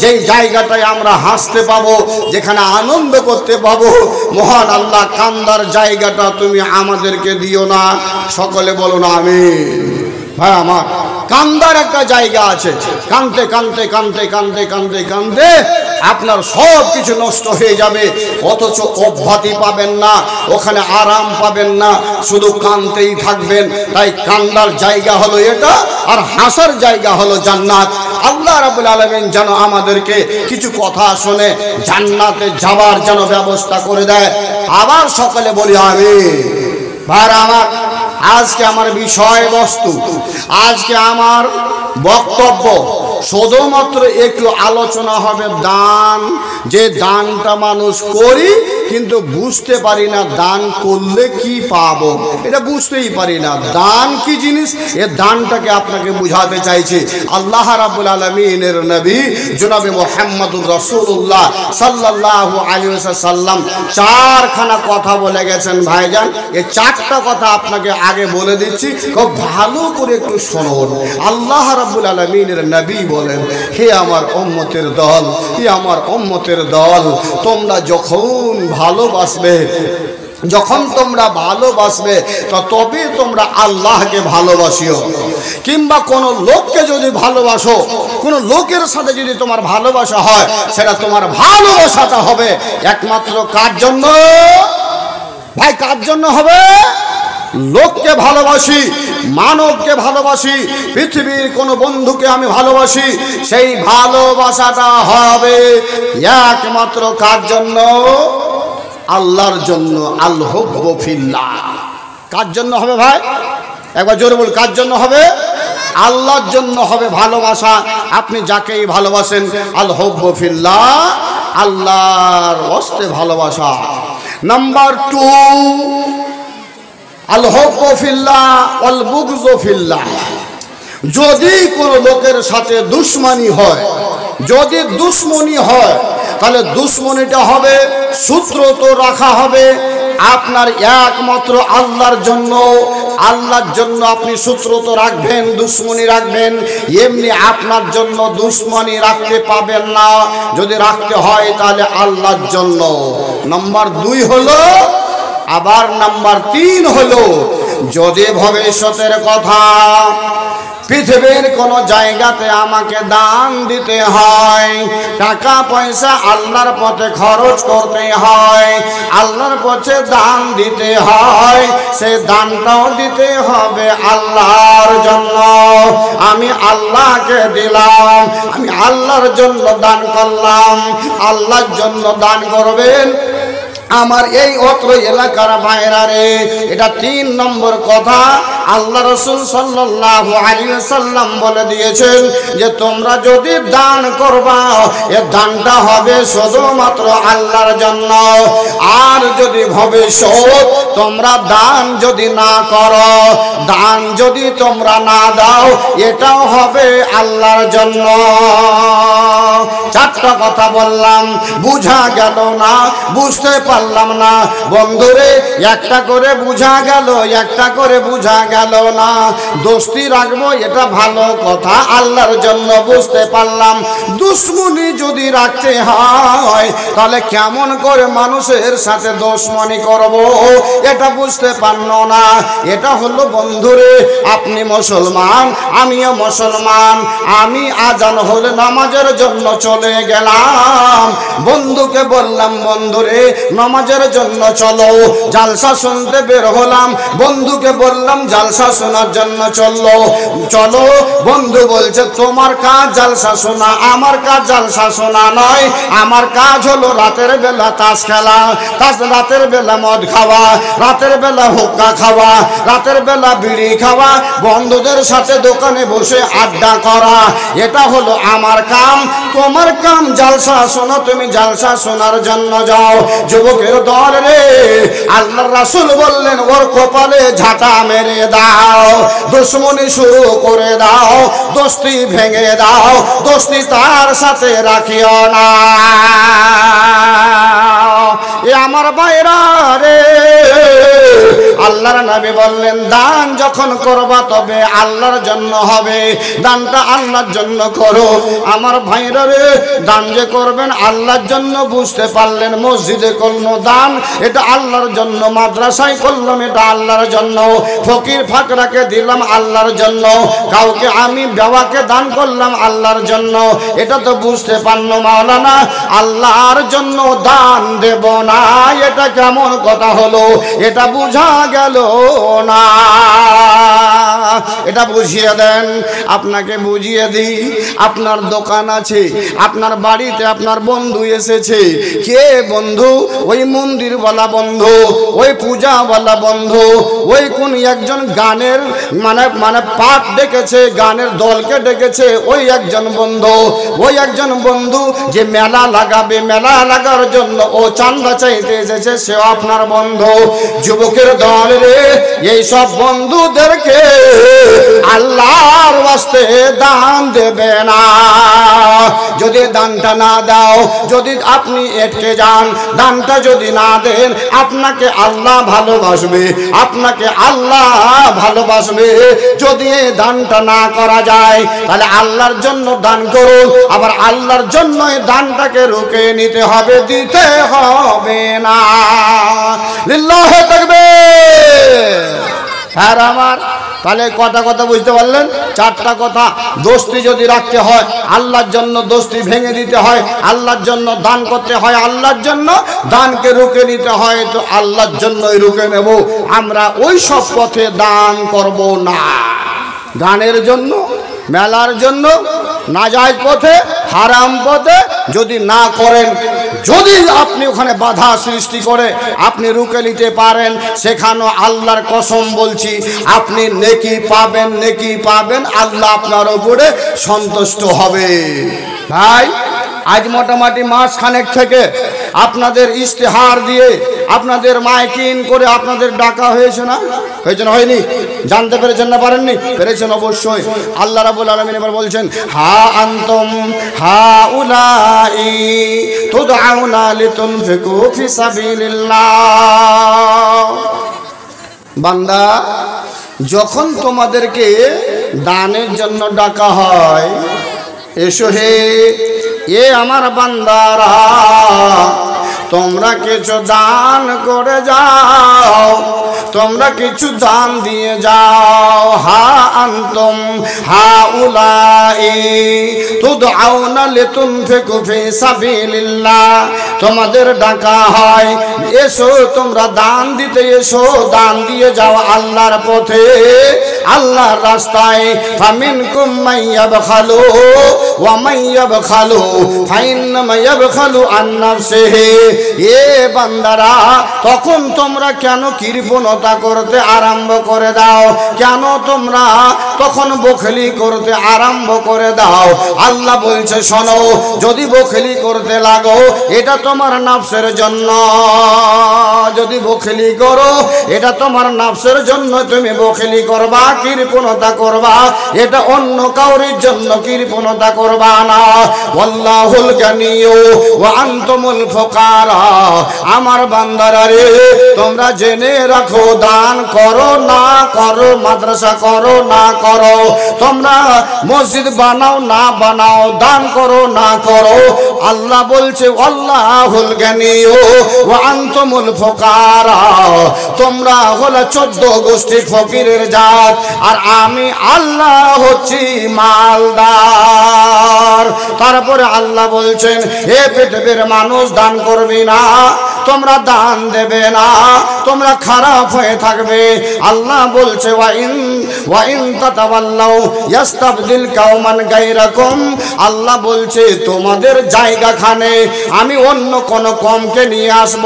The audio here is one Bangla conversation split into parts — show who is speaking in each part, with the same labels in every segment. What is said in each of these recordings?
Speaker 1: যেই জায়গাটায় আমরা হাসতে পাবো, যেখানে আনন্দ করতে পাবো, মহান আল্লাহ কান্দার জায়গাটা তুমি আমাদেরকে দিও না। সকলে বলুন আমিন। ভাই আমার, কান্দার একটা জায়গা আছে, কানতে কানতে কানতে কানতে কানতে কানতে আপনার সব কিছু নষ্ট হয়ে যাবে, অথচ অব্যাহতি পাবেন না, ওখানে আরাম পাবেন না, শুধু কানতেই থাকবেন। তাই কান্দার জায়গা হলো এটা, আর হাসার জায়গা হলো জান্নাত। আল্লাহ রাব্বুল আলামিন যেন আমাদেরকে কিছু কথা শুনে জান্নাতে যাওয়ার যেন ব্যবস্থা করে দেয়। আবার সকলে বলি আমিন। ভাইরা আমার, আজকে আমার বিষয়বস্তু, আজকে আমার বক্তব্য শুধুমাত্র একটু আলোচনা হবে দান। যে দানটা মানুষ করি কিন্তু বুঝতে পারি না দান করলে কি পাবো, এটা বুঝতেই পারি না দান কি জিনিস। এ দানটাকে আপনাকে বুঝাতে চাইছি। আল্লাহ রাব্বুল আলামিনের নবী জনাবে মুহাম্মদুর রাসূলুল্লাহ সাল্লাল্লাহু আলাইহি ওয়াসাল্লাম চারখানা কথা বলে গেছেন। ভাইজান, এই চারটা কথা আপনাকে আগে বলে দিচ্ছি, খুব ভালো করে একটু শুনুন। আল্লাহ রাব্বুল আলামিনের নবী বলেন, হে আমার উম্মতের দল, হে আমার উম্মতের দল, তোমরা যখন ভালোবাসবে, যখন তোমরা ভালোবাসবে তবে তোমরা আল্লাহকে ভালোবাসিও। কিংবা কোন লোককে যদি ভালোবাসো, কোন লোকের সাথে যদি তোমার ভালোবাসা হয়, সেটা তোমার ভালোবাসাটা হবে একমাত্র কার জন্য? ভাই, কার জন্য হবে? লোককে ভালোবাসি, মানবকে ভালোবাসি, পৃথিবীর কোন বন্ধুকে আমি ভালোবাসি, সেই ভালোবাসাটা হবে একমাত্র কার জন্য? আল্লাহর জন্য। আল হুব্বু ফিল্লাহ। কার জন্য হবে ভাই? একবার জোরে বল, কার জন্য হবে? আল্লাহর জন্য হবে ভালোবাসা। আপনি যাকেই ভালোবাসেন, আল হুব্বু ফিল্লাহ, আল্লাহর ওয়াস্তে ভালোবাসা। নাম্বার 2, আল হুব্বু ফিল্লাহ ওয়াল বুগযু ফিল্লাহ। যদি কোনো লোকের সাথে দুশমনি হয়, যদি দুশমনি হয়, তাহলে দুশমনিটা হবে, সূত্র তো রাখা হবে আপনার একমাত্র আল্লাহর জন্য। আল্লাহর জন্য আপনি সূত্র তো রাখবেন, দুশমনি রাখবেন। এমনি আপনার জন্য দুশমনি রাখতে পাবেন না। যদি রাখতে হয় তাহলে আল্লাহর জন্য। নাম্বার 2 হলো, আবার নাম্বার 3 হলো, যদি ভবিষ্যতের কথা, পৃথিবীর কোন জায়গাতে আমাকে দান দিতে হয়, টাকা পয়সা আল্লাহর পথে খরচ করতে হয়, আল্লাহর পথে দান দিতে হয়, সে দানটাও দিতে হবে আল্লাহর জন্য। আমি আল্লাহকে দিলাম, আমি আল্লাহর জন্য দান করলাম। আল্লাহর জন্য দান করবেন আমার এই অত্র এলাকার ভাইরা রে। এটা 3 নম্বর কথা। আল্লাহ রাসূল সাল্লাল্লাহু আলাইহি ওয়াসাল্লাম বলে দিয়েছেন যে তোমরা যদি দান করবা, এই দানটা হবে শুধুমাত্র আল্লাহর জন্য। আর যদি ভবিষ্যৎ তোমরা দান যদি না করো, দান যদি তোমরা না দাও, এটাও হবে আল্লাহর জন্য। 4টা কথা বললাম, বুঝা গেল না? বুঝতে পারলাম না বন্ধুরে? একটা করে বুঝা গেল, একটা করে বুঝা গেল না। দোস্তি রাখবো, এটা ভালো কথা, আল্লাহর জন্য বুঝতে পারলাম। দুশমনি যদি রাখতে হয়, তাহলে কেমন করে মানুষের সাথে দুশমনি করব, এটা বুঝতে পারল না। এটা হলো বন্ধুরে, আপনি মুসলমান, আমিও মুসলমান। আমি আজান হলে নামাজের জন্য চলে গেলাম, বন্ধুকে বললাম বন্ধুরে নামাজের জন্য চলো। জালসা শুনতে বের হলাম, বন্ধুকে বললাম জালসা শোনার জন্য চলো। বন্ধু বলছে তোমার কাজ জালসা শোনা, আমার কাজ জালসা শোনা নয়। আমার কাজ হলো রাতের বেলা তাস খেলা, রাতের বেলা মদ খাওয়া, রাতের বেলা হুক্কা খাওয়া, রাতের বেলা বিড়ি খাওয়া, বন্ধুদের সাথে দোকানে বসে আড্ডা করা। এটা হলো আমার কাম। তোমার কাম জালসা শোনা, তুমি জালসা শোনার জন্য যাও। যুবকের দল রে, আল্লাহর রাসূল বললেন ওর কপালে ঝাঁটা মেরে দাও, দুশমনি শুরু করে দাও, দোস্তি ভেঙে দাও, দোস্তি তার সাথে রাখিও না। এ আমার ভাইরা রে, আল্লাহর নবী বললেন দান যখন করবা তবে আল্লাহর জন্য হবে, দানটা আল্লাহর জন্য করো। আমার ভাইরা রে, দান যে করবেন আল্লাহর জন্য, বুঝতে পারলেন? মসজিদে করলো দান, এটা আল্লাহর জন্য। মাদ্রাসায় করলাম, এটা আল্লাহর জন্য। ফকির ফাকরাকে দিলাম আল্লাহর জন্য। কাউকে আমি বাবাকে দান করলাম আল্লাহর জন্য। এটা তো বুঝতে পারলো মাওলানা, আল্লাহর জন্য দান দেব না, এটা কেমন কথা হলো? এটা বুঝা গেল না। এটা বুঝিয়ে দেন। আপনাকে বুঝিয়ে দিই, আপনার দোকান আছে, আপনার বাড়িতে আপনার বন্ধু এসেছে। কে বন্ধু? ওই মন্দিরওয়ালা বন্ধু, ওই পূজাওয়ালা বন্ধু, ওই কোন একজন গানের মানে পাঠ ডেকেছে, গানের দলকে ডেকেছে, ওই একজন বন্ধু। ওই একজন বন্ধু যে মেলা লাগাবে, মেলা লাগার জন্য ও চাঁদা চাইতে এসেছে, সেও আপনার বন্ধু। যুবকের দল রে, এই সব বন্ধুদেরকে আল্লাহর ওয়াস্তে দান দেবে না। যদি দানটা না দাও, যদি আপনি এটকে যান, দানটা যদি না দেন, আপনাকে আল্লাহ ভালোবাসবে, আপনাকে আল্লাহ ভালোবাসবে। যদি এই দানটা না করা যায়, তাহলে আল্লাহর জন্য দান করুন, আবার আল্লাহর জন্য এই দানটাকে রুকে নিতে হবে, দিতে হবে না। লিল্লাহি তাকবীর। আর আমার তাহলে কটা কথা বুঝতে পারলেন? চারটা কথা। দোস্তি যদি রাখতে হয় আল্লাহর জন্য, দোস্তি ভেঙে দিতে হয় আল্লাহর জন্য, দান করতে হয় আল্লাহর জন্য, দানকে রুখে নিতে হয় তো আল্লাহর জন্যই রুখে নেব। আমরা ওই সব পথে দান করব না। গানের জন্য, মেলার জন্য, নাজায়েজ পথে, হারাম পথে যদি না করেন, যদি আপনি ওখানে বাধা সৃষ্টি করে আপনি রুখে নিতে পারেন, সেখানেও আল্লাহর কসম বলছি আপনি নেকি পাবেন, নেকি পাবেন। আল্লাহ আপনার উপরে সন্তুষ্ট হবে। ভাই, আজ মোটামুটি মাস খানেক থেকে আপনাদের ইশতেহার দিয়ে, আপনাদের মাইকিং করে আপনাদের ডাকা হয়েছে না? হয়েছে না? হয়নি? জানতে পেরেছেন না পারেননি? পেরেছেন অবশ্যই। আল্লাহ রাব্বুল আলামিন এবার বলছেন, হা আনতুম হাউলাই তুদআউনা লিতুনফিকু ফি সাবিলিল্লাহ। বান্দা, যখন তোমাদেরকে দানের জন্য ডাকা হয়, এসো হে এ আমার বান্দারা, তোমরা কিছু দান করে যাও, তোমরা কিছু দান দিয়ে যাও। হা আনতুম হাউলাই তুদআউনা লিতুনফিকু ফি সাবিলিল্লাহ। তোমাদের ডাকা হয়, এসো তোমরা দান দিতে এসো, দান দিয়ে যাও আল্লাহর পথে, আল্লাহর রাস্তায়। ফামিনকুম মাইয়াবখালু ওয়া মাইয়াবখালু ফাইন্নামা ইয়াবখালু আন নাফসিহি। এ বান্দারা, তখন তোমরা কেন কৃপণতা করতে আরম্ভ করে দাও? কেন তোমরা তখন বখেলি করতে আরম্ভ করে দাও? আল্লাহ বলছে, শোনো, যদি বখেলি করতে লাগো, এটা তোমার নাফসের জন্য। যদি বখেলি করো, এটা তোমার নাফসের জন্য, তুমি বখেলি করবা, কৃপণতা করবা, এটা অন্য কাউরির জন্য কৃপণতা করবা না। আল্লাহুল গানিয়্যু ওয়া আনতুমুল ফুকারা। আমার বান্দারা রে, তোমরা জেনে রাখো, দান করো না করো, মাদ্রাসা করো না করো, তোমরা মসজিদ বানাও না বানাও, দান করো না করো, আল্লাহ বলছে আল্লাহুল গানিয়্যু ওয়া আনতুমুল ফুকারা। তোমরা হলো 14 গোষ্ঠী ফকিরের জাত, আর আমি আল্লাহ হচ্ছি মালদার। তারপরে আল্লাহ বলছেন, হে পৃথিবীর মানুষ, দান করবি না, তোমরা দান দেবে না, তোমরা খারাপ হয়ে থাকবে। আল্লাহ বলছে, ওয়া ইন তাতাওয়াল্লাউ ইয়াস্তাবদিল কাওমান গায়রাকুম। আল্লাহ বলছে, তোমাদের জায়গাখানে আমি অন্য কোন কমকে নিয়ে আসব।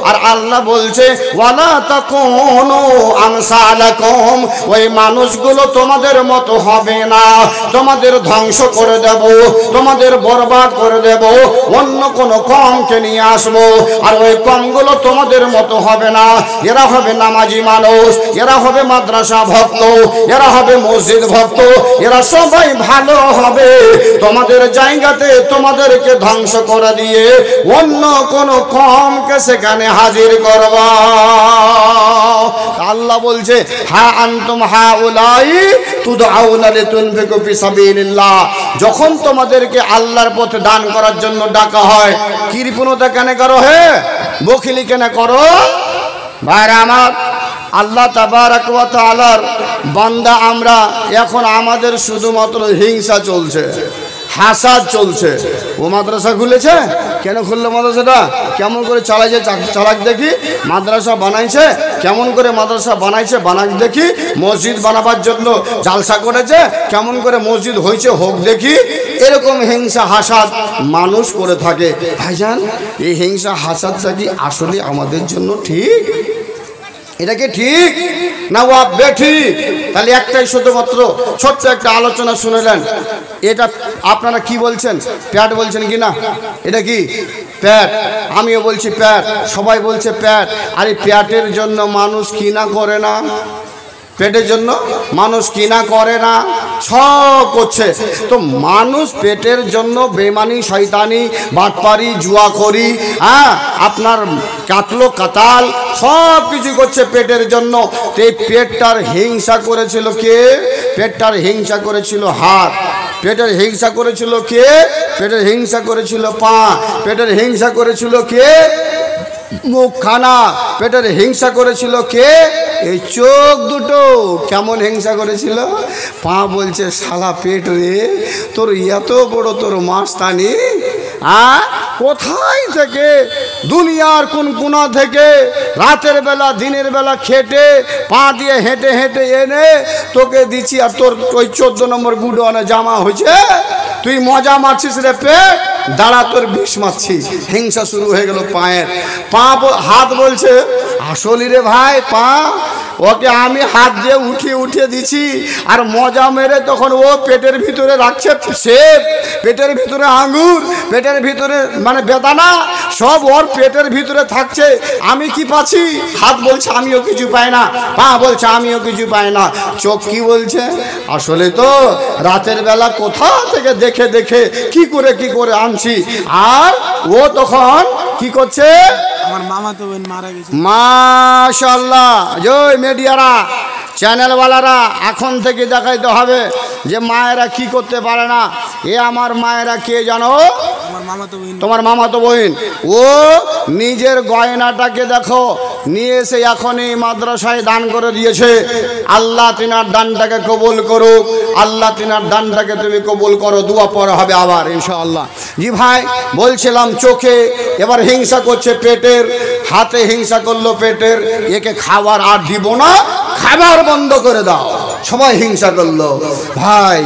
Speaker 1: আর আল্লাহ বলছে, ওয়ালা তাকুনু আমসালাকুম। ওই মানুষগুলো তোমাদের মতো হবে না, তোমাদের ধ্বংস করে দেব, তোমাদের বরবাদ করে দেব, অন্য কোন কমকে নিয়ে আসবো। আর ওই কমগুলো তোমাদের মতো হবে না। এরা হবে নামাজি মানুষ, এরা হবে মাদ্রাসা ভক্ত, এরা হবে মসজিদ ভক্ত, এরা সবাই ভালো হবে। তোমাদের জায়গাতে তোমাদেরকে ধ্বংস করে দিয়ে অন্য কোন কমকে সেখানে হাজির করবা। আল্লাহ বলছে হা আনতুম হাউলাই তুদআউনা লিতুনফিকু ফি সাবিলিল্লাহ, যখন তোমাদেরকে আল্লাহর পথে দান করার জন্য ডাকা হয়, কৃপণতা কেন করো? হে বখিলি কেন করো? ভাইরা আমার, আল্লাহ তাবারক ওয়া তাআলার বান্দা আমরা, এখন আমাদের শুধুমাত্র হিংসা চলছে, হাসাদ চলছে। ও মাদ্রাসা খুলেছে, কেন খুললো মাদ্রাসাটা? কেমন করে চালাইছে চালাক দেখি। মাদ্রাসা বানাইছে, কেমন করে মাদ্রাসা বানাইছে বানাক দেখি। মসজিদ বানাবার জন্য জালসা করেছে, কেমন করে মসজিদ হয়েছে হোক দেখি। এরকম হিংসা হাসাদ মানুষ করে থাকে। ভাইজান, এই হিংসা হাসাদটা কি আসলে আমাদের জন্য ঠিক? এটা কি ঠিক না ও বেঠিক? তাহলে একটাই শুধুমাত্র ছোট্ট একটা আলোচনা শুনেলেন। এটা আপনারা কি বলছেন? প্যাট বলছেন কি না? এটা কি প্যাট? আমিও বলছি প্যাট, সবাই বলছে প্যাট। আরে প্যাটের জন্য মানুষ কি না করে না? পেটের জন্য মানুষ কিনা করে না, সব করছে। তো মানুষ পেটের জন্য বেমানি, শয়তানি, বাটপারি, জুয়াখড়ি, আপনার কাতলো কাতাল সব কিছু করছে পেটের জন্য। তো এই পেটটার হিংসা করেছিল কে? পেটটার হিংসা করেছিল হাত। পেটের হিংসা করেছিল কে? পেটের হিংসা করেছিল পা। পেটের হিংসা করেছিল কে? মুখখানা। পেটের হিংসা করেছিল কে? এই চোখ দুটো। কেমন হিংসা করেছিল? পা বলছে শালা পেট রে, তোর এত বড় তোর মাস্তানি, কোথায় থেকে দুনিয়ার কোন কোনা থেকে রাতের বেলা দিনের বেলা খেটে পা দিয়ে হেঁটে হেঁটে এনে তোকে দিচ্ছি, আর তোর ওই 14 নম্বর গুডনে জামা হয়েছে, তুই মজা মারছিস রে পেট, দাঁড়া তোর বিষ মারছি। হিংসা শুরু হয়ে গেল পায়ের। হাত বলছে আসলি রে ভাই পা, ওকে আমি হাত দিয়ে উঠিয়ে উঠিয়ে দিছি, আর মজা মেরে তখন ও পেটের ভিতরে রাখছে সেব, পেটের ভিতরে আঙ্গুর, পেটের ভিতরে মানে বেদানা, সব ওর পেটের ভিতরে থাকছে। আমি কি পাচ্ছি? হাত বলছে আমিও কিছু পাই না, পা বলছে আমিও কিছু পাই না। চোখ কি বলছে? আসলে তো রাতের বেলা কোথা থেকে দেখে দেখে কি করে আনছি। আর ও তখন কি করছে?
Speaker 2: আমার মামা তো মারা গেছে।
Speaker 1: মাশাআল্লাহ, জয় মিডিয়ারা, চ্যানেলওয়ালারা, এখন থেকে দেখাইতে হবে যে মায়েরা কি করতে পারে না। এ আমার মায়েরা কে জানো? তোমার মামাতো বোন। ও নিজের গয়নাটাকে দেখো নিয়ে এসে এখনই মাদ্রাসায় দান করে দিয়েছে। আল্লাহ তিনার দানটাকে কবুল করুক, আল্লাহ তিনার দানটাকে তুমি কবুল করো। দোয়া পড়া হবে আবার ইনশাআল্লাহ। জি ভাই, বলছিলাম চোখে, এবার হিংসা করছে পেটের, হাতে হিংসা করলো পেটের। একে খাবার আর দিব না, খাবার বন্ধ করে দাও। সবাই হিংসা করলো। ভাই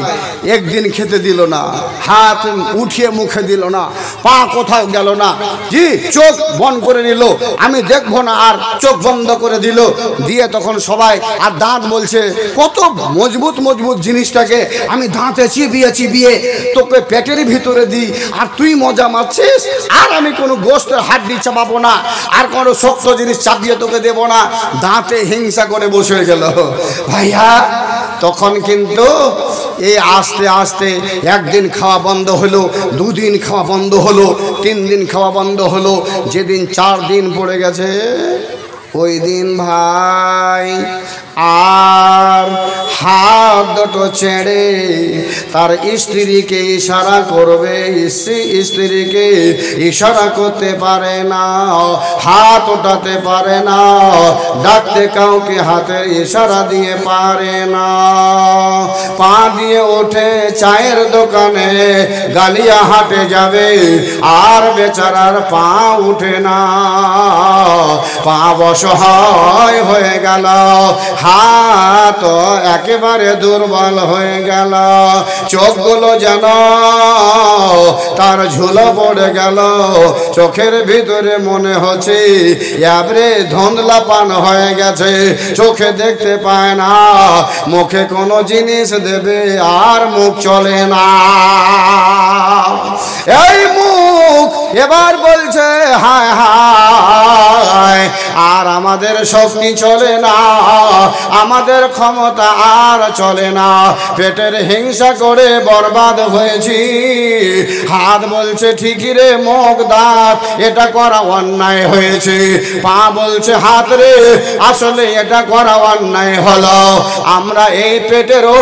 Speaker 1: একদিন খেতে দিল না, হাত উঠিয়ে মুখে দিল না, পা কোথাও গেল না, জি চোখ বন্ধ করে নিল, আমি দেখবো না, আর চোখ বন্ধ করে দিল। দিয়ে তখন সবাই, আর দাঁত বলছে কত মজবুত মজবুত জিনিসটাকে আমি দাঁতে চিবিয়ে চিবিয়ে তোকে পেটের ভিতরে দিই, আর তুই মজা মারছিস, আর আমি কোনো গোস্তের হাড্ডি চাপাবো না, আর কোনো শক্ত জিনিস চাপিয়ে তোকে দেবো না। দাঁতে হিংসা করে বসে গেল। ভাইয়া তখন কিন্তু এই আস্তে আস্তে একদিন খাওয়া বন্ধ হলো, দুদিন খাওয়া বন্ধ হলো, 3 দিন খাওয়া বন্ধ হলো। যেদিন 4 দিন পড়ে গেছে, ওই দিন ভাই আর হাত দুটো ছেড়ে তার স্ত্রীকে ইশারা করবে, স্ত্রীকে ইশারা করতে পারে না, হাত ওঠাতে পারে না, ডাকতে কাউকে হাতের ইশারা দিয়ে পারে না। পা দিয়ে ওঠে চায়ের দোকানে গালিয়া হাটে যাবে, আর বেচারার পা উঠে না, পা অসহায় হয়ে গেল, হাত একেবারে দুর্বল হয়ে গেল, চোখগুলো যেন তার ঝুলো পড়ে গেল, চোখের ভিতরে মনে হচ্ছে এবারে ধুন্দলা পান হয়ে গেছে, চোখে দেখতে পায় না, মুখে কোনো জিনিস দেবে আর মুখ চলে না। এই মুখ এবার বলছে হায় হায়, আর আমাদের শক্তি চলে না, আমাদের ক্ষমতা আর চলে না, পেটের হিংসা করে বরবাদ হয়েছি। হাত বলছে ঠিকই রে, মুখ দাঁত এটা করা অন্যায় হয়েছে। পা বলছে হাত রে, আসলে এটা করা অন্যায় হলো, আমরা এই পেটের